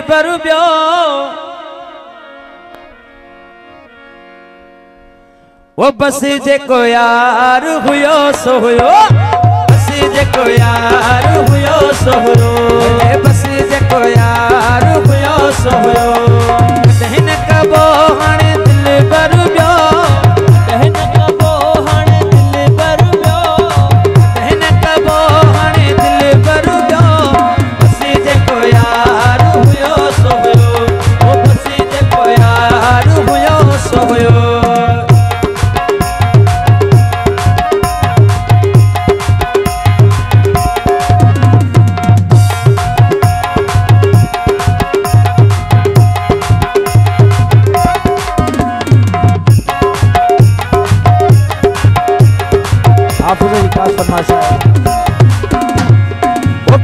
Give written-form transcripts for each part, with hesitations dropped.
बर ब्यो वो बस जेको यार हुयो सो हुयो बस जेको यार हुयो सो हुयो बस जेको यार हुयो सो हुयो कहन कबो हाणे दिल बर ब्यो कहन कबो हाणे दिल बर ब्यो कहन कबो हाणे दिल बर ब्यो बस जेको यार हुयो सो हुयो ओ बस जेको यार हुयो सो हुयो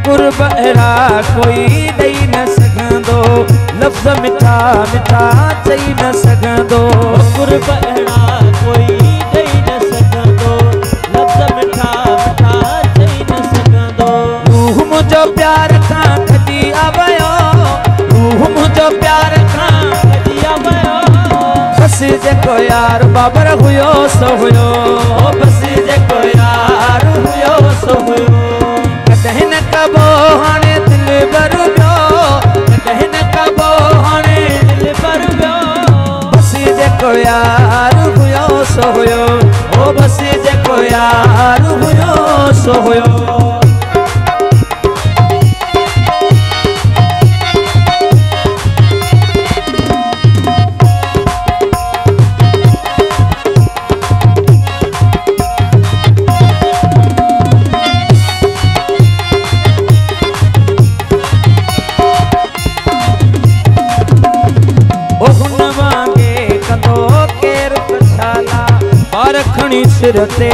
कुर्बहरा कोई दई न सघंदो लफ्ज़ मिठा मिठा चई न सघंदो कुर्बहरा कोई दई न सघंदो लफ्ज़ मिठा मिठा चई न सघंदो रूह मुंहिंजो प्यार खां खजी आवियो रूह मुंहिंजो प्यार खां खजी आवियो बस जेको यार बाबर हुयो सो हुयो बस जेको यार हुयो सो हुयो कहन कबो हाणे दिल बर ब्यो कहन कबो हाणे दिल बर ब्यो बस जेको यार हुयो सो हुयो ओ बस जेको यार हुयो सो हुयो रखणी सिर ते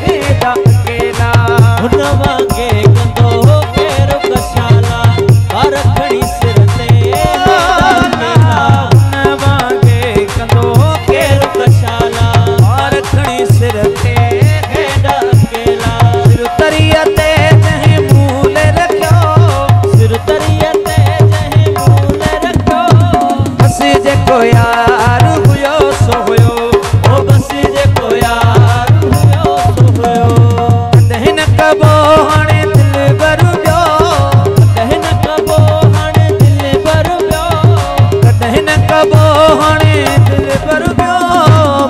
हेॾा अकेला हुन वांगे कंदो केर कशाला रखणी सिर ते हेॾा अकेला हुन वांगे कंदो केर कशाला रखणी सिर ते हेॾा अकेला सिर तरीअ ते जंहिं मूल रखियो सिर तरीअ ते जंहिं मूल रखियो बस जेको यार हुयो सो हुयो ओ बस जेको यार हुयो सो हुयो कहन कबो हाणे दिल बर ब्यो कहन कबो हाणे दिल बर ब्यो कहन कबो हाणे दिल बर ब्यो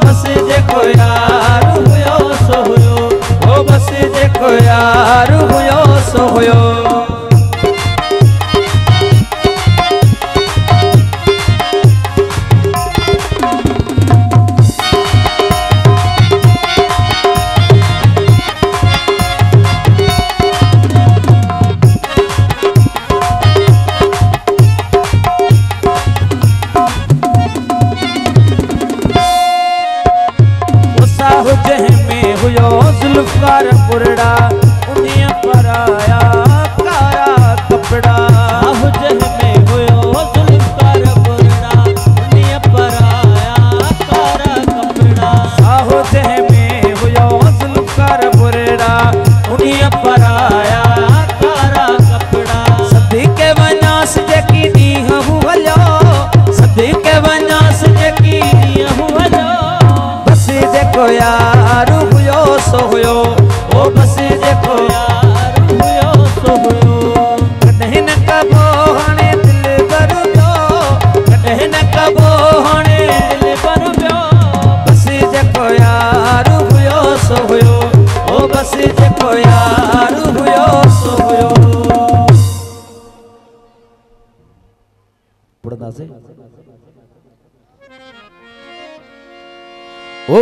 बस जेको यार हुयो सो हुयो ओ बस जेको यार हुयो सो हुयो जंहिंमें हुयो ज़ुल्फ़कार पुरड़ा उन्हीअ पर आया कारा कपड़ा जंहिंमें हुयो ज़ुल्फ़कार पुरड़ा उन्हीअ पर आया कारा कपड़ा साहो जंहिंमें हुयो ज़ुल्फ़कार पुरड़ा उन्हीअ पर आया कारा कपड़ा सदके वञास जेकी ॾींहुं हलियो सदके वञास जेकी ॾींहुं हलियो बस जेको यार हुयो सो हुयो ओ बस जेको यार हुयो सो हुयो कहन कबो हाणे दिल बर ब्यो कहन कबो हाणे दिल बर ब्यो बस जेको यार हुयो सो हुयो ओ बस जेको यार हुयो सो हुयो पढ़ंदासीं ओ